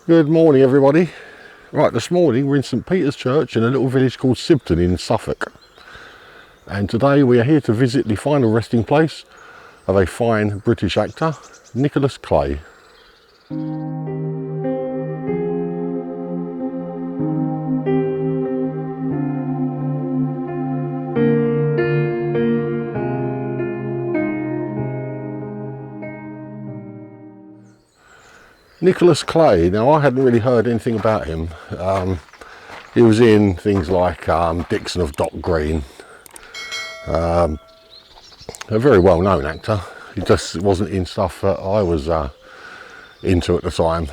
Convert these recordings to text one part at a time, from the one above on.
Good morning, everybody. Right, this morning we're in St Peter's Church in a little village called Sibton in Suffolk. And today we are here to visit the final resting place of a fine British actor, Nicholas Clay. Nicholas Clay, now I hadn't really heard anything about him. He was in things like Dixon of Dock Green, a very well known actor. He just wasn't in stuff that I was into at the time.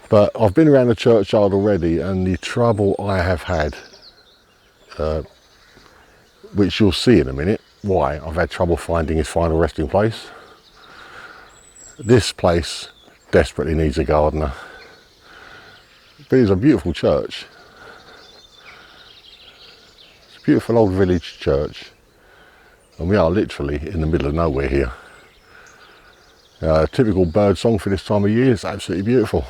But I've been around the churchyard already, and the trouble I have had, which you'll see in a minute, why I've had trouble finding his final resting place. This place desperately needs a gardener. But it's a beautiful church. It's a beautiful old village church, and we are literally in the middle of nowhere here. Typical bird song for this time of year. It's absolutely beautiful.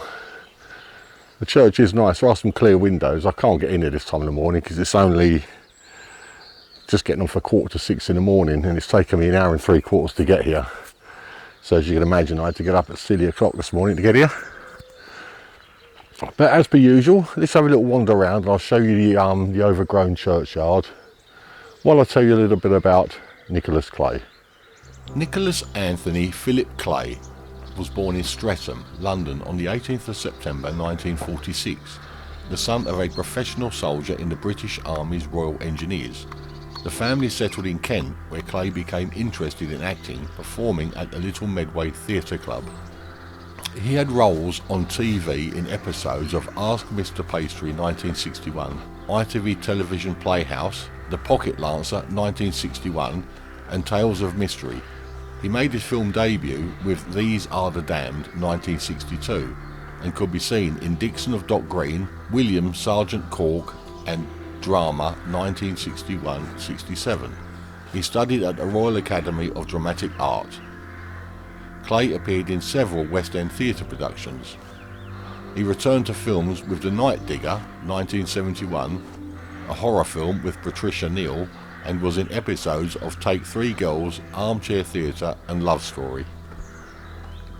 The church is nice. There are some clear windows. I can't get in here this time in the morning because it's only just getting on for 5:45 in the morning, and it's taken me an hour and 3/4 to get here. So as you can imagine, I had to get up at silly o'clock this morning to get here. But as per usual, let's have a little wander around and I'll show you the overgrown churchyard while I tell you a little bit about Nicholas Clay. Nicholas Anthony Philip Clay was born in Streatham, London on the 18th of September 1946, the son of a professional soldier in the British Army's Royal Engineers. The family settled in Kent, where Clay became interested in acting, performing at the Little Medway Theatre Club. He had roles on TV in episodes of Ask Mr Pastry 1961, ITV Television Playhouse, The Pocket Lancer 1961 and Tales of Mystery. He made his film debut with These Are the Damned 1962 and could be seen in Dixon of Dock Green, William Sergeant Cork and Drama 1961-67. He studied at the Royal Academy of Dramatic Art. Clay appeared in several West End theatre productions. He returned to films with The Night Digger 1971, a horror film with Patricia Neal, and was in episodes of Take Three Girls, Armchair Theatre and Love Story.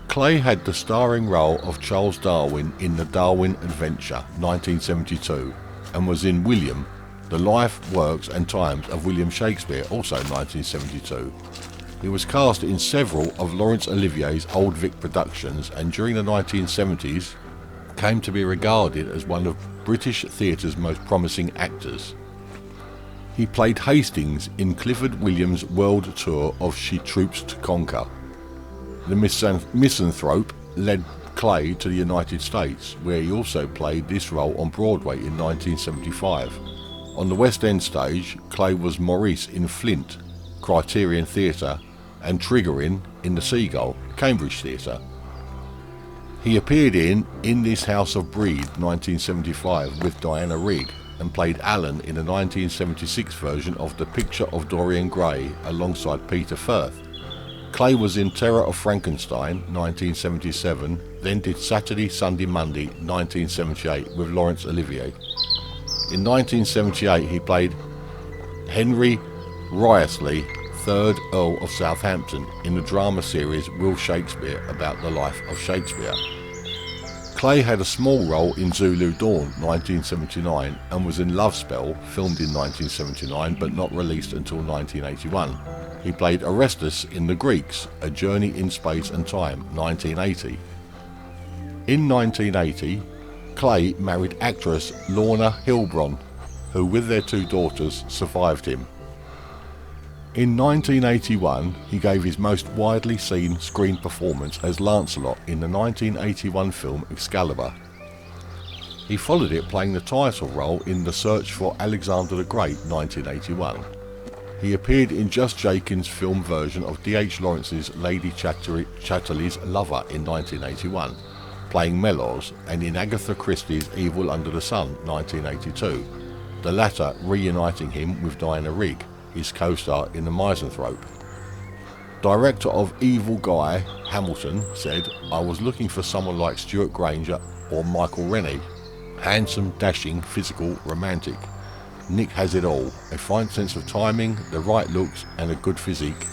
Clay had the starring role of Charles Darwin in The Darwin Adventure 1972 and was in William, The Life, Works and Times of William Shakespeare, also 1972. He was cast in several of Laurence Olivier's Old Vic productions, and during the 1970s came to be regarded as one of British theatre's most promising actors. He played Hastings in Clifford Williams' world tour of She Troops to Conquer. The misanthrope led Clay to the United States, where he also played this role on Broadway in 1975. On the West End stage, Clay was Maurice in Flint, Criterion Theatre, and Trigorin in The Seagull, Cambridge Theatre. He appeared in This House of Breed 1975 with Diana Rigg and played Alan in the 1976 version of The Picture of Dorian Gray alongside Peter Firth. Clay was in Terror of Frankenstein 1977, then did Saturday, Sunday, Monday 1978 with Laurence Olivier. In 1978 he played Henry Wriothesley, 3rd Earl of Southampton, in the drama series Will Shakespeare about the life of Shakespeare. Clay had a small role in Zulu Dawn 1979 and was in Love Spell, filmed in 1979 but not released until 1981. He played Orestes in The Greeks, A Journey in Space and Time 1980. In 1980, Clay married actress Lorna Hilbron, who with their 2 daughters survived him. In 1981, he gave his most widely seen screen performance as Lancelot in the 1981 film Excalibur. He followed it playing the title role in The Search for Alexander the Great 1981. He appeared in Just Jakin's film version of D.H. Lawrence's Lady Chatterley's Lover in 1981, playing Mellows, and in Agatha Christie's Evil Under the Sun 1982, the latter reuniting him with Diana Rigg, his co-star in The Misanthrope. Director of Evil Guy, Hamilton, said, "I was looking for someone like Stuart Granger or Michael Rennie. Handsome, dashing, physical, romantic. Nick has it all, a fine sense of timing, the right looks and a good physique."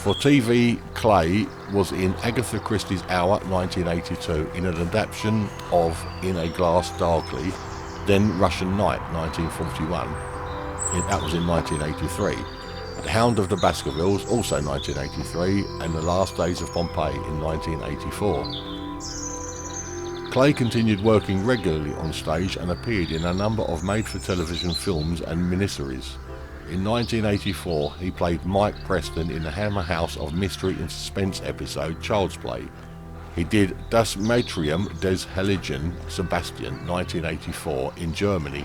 For TV, Clay was in Agatha Christie's Hour 1982 in an adaptation of In a Glass Darkly, then Russian Night 1941. That was in 1983. The Hound of the Baskervilles, also 1983, and The Last Days of Pompeii in 1984. Clay continued working regularly on stage and appeared in a number of made-for-television films and miniseries. In 1984, he played Mike Preston in the Hammer House of Mystery and Suspense episode Child's Play. He did Das Matrium des Heiligen Sebastian 1984 in Germany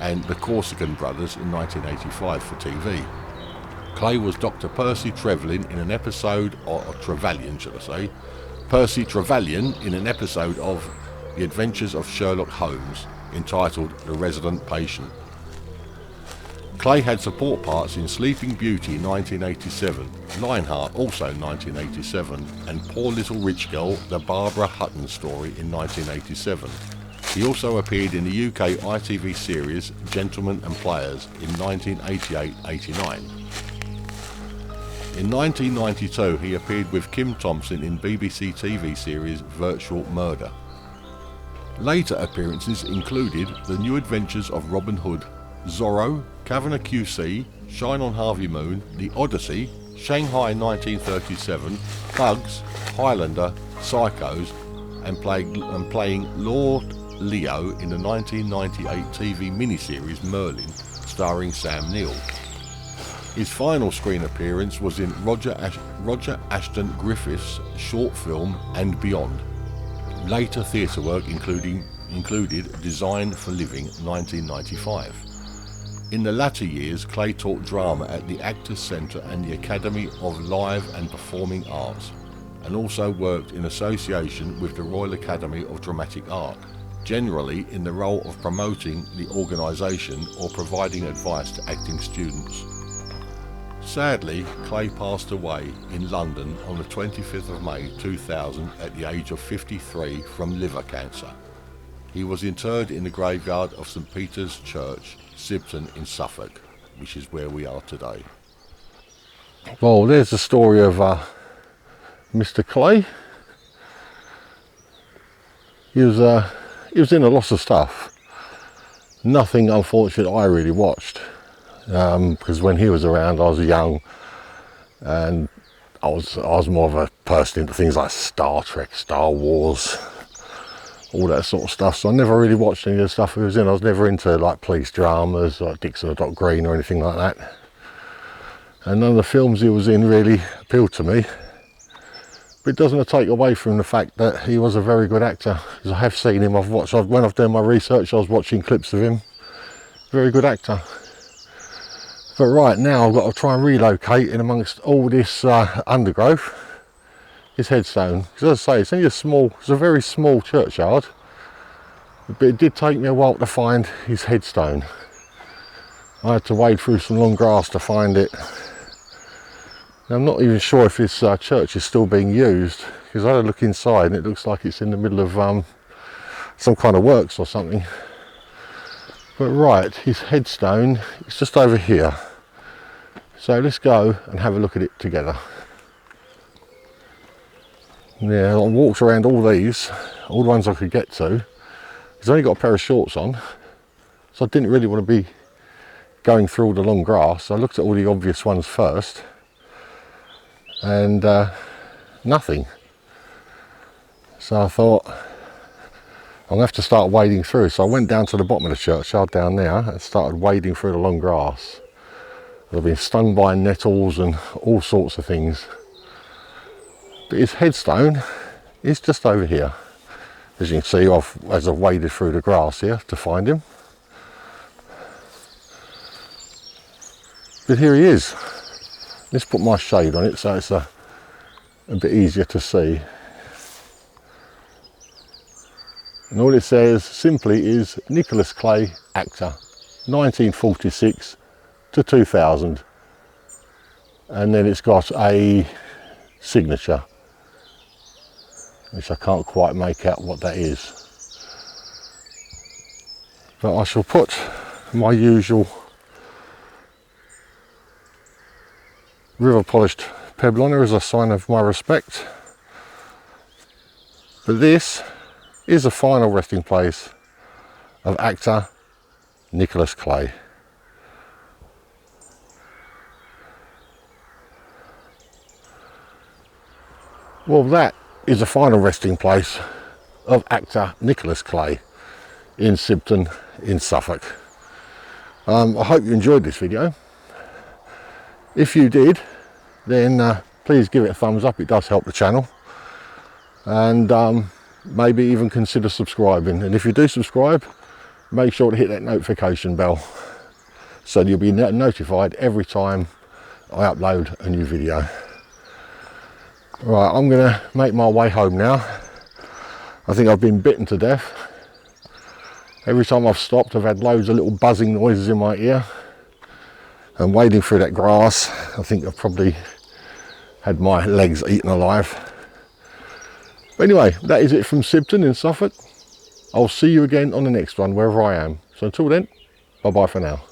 and The Corsican Brothers in 1985 for TV. Clay was Dr. Percy Trevelyan in an episode, or Trevelyan should I say, Percy Trevelyan in an episode of The Adventures of Sherlock Holmes entitled The Resident Patient. Clay had support parts in Sleeping Beauty 1987, Lionheart also 1987, and Poor Little Rich Girl, the Barbara Hutton story in 1987. He also appeared in the UK ITV series Gentlemen and Players in 1988-89. In 1992 he appeared with Kim Thompson in BBC TV series Virtual Murder. Later appearances included The New Adventures of Robin Hood, Zorro, Kavanagh QC, Shine on Harvey Moon, The Odyssey, Shanghai 1937, Bugs, Highlander, Psychos, and playing Lord Leo in the 1998 TV miniseries Merlin, starring Sam Neill. His final screen appearance was in Roger Ashton Griffith's short film And Beyond. Later theatre work included Design for Living 1995. In the latter years, Clay taught drama at the Actors Centre and the Academy of Live and Performing Arts, and also worked in association with the Royal Academy of Dramatic Art, generally in the role of promoting the organisation or providing advice to acting students. Sadly, Clay passed away in London on the 25th of May 2000 at the age of 53 from liver cancer. He was interred in the graveyard of St Peter's Church, Sibton in Suffolk, which is where we are today. Well, there's the story of Mr. Clay. He was in a lot of stuff. Nothing, unfortunately, I really watched. Because when he was around I was young and I was more of a person into things like Star Trek, Star Wars, all that sort of stuff, so I never really watched any of the stuff he was in. I was never into like police dramas like Dixon or Doc Green or anything like that, and none of the films he was in really appealed to me, but it doesn't take away from the fact that he was a very good actor, because I have seen him, when I've done my research I was watching clips of him. Very good actor. But right now I've got to try and relocate in amongst all this undergrowth, his headstone. Because as I say, it's only it's a very small churchyard, but it did take me a while to find his headstone. I had to wade through some long grass to find it. Now, I'm not even sure if this church is still being used, because I had a look inside and it looks like it's in the middle of some kind of works or something. But right, his headstone is just over here. So let's go and have a look at it together. Yeah, I walked around all these, all the ones I could get to. He's only got a pair of shorts on, so I didn't really want to be going through all the long grass. I looked at all the obvious ones first, and nothing. So I thought, I'm going to have to start wading through. So I went down to the bottom of the churchyard down there and started wading through the long grass. I've been stung by nettles and all sorts of things. But his headstone is just over here. As you can see, as I've waded through the grass here to find him. But here he is. Let's put my shade on it so it's a bit easier to see. And all it says simply is Nicholas Clay, actor, 1946 to 2000. and then it's got a signature, which I can't quite make out what that is. But I shall put my usual river polished pebble on there as a sign of my respect. But this is the final resting place of actor Nicholas Clay. Well, that is the final resting place of actor Nicholas Clay in Sibton in Suffolk. I hope you enjoyed this video. If you did, then please give it a thumbs up, it does help the channel. And maybe even consider subscribing. And if you do subscribe, make sure to hit that notification bell so you'll be notified every time I upload a new video. Right, I'm going to make my way home now. I think I've been bitten to death. Every time I've stopped, I've had loads of little buzzing noises in my ear. And wading through that grass, I think I've probably had my legs eaten alive. But anyway, that is it from Sibton in Suffolk. I'll see you again on the next one, wherever I am. So until then, bye bye for now.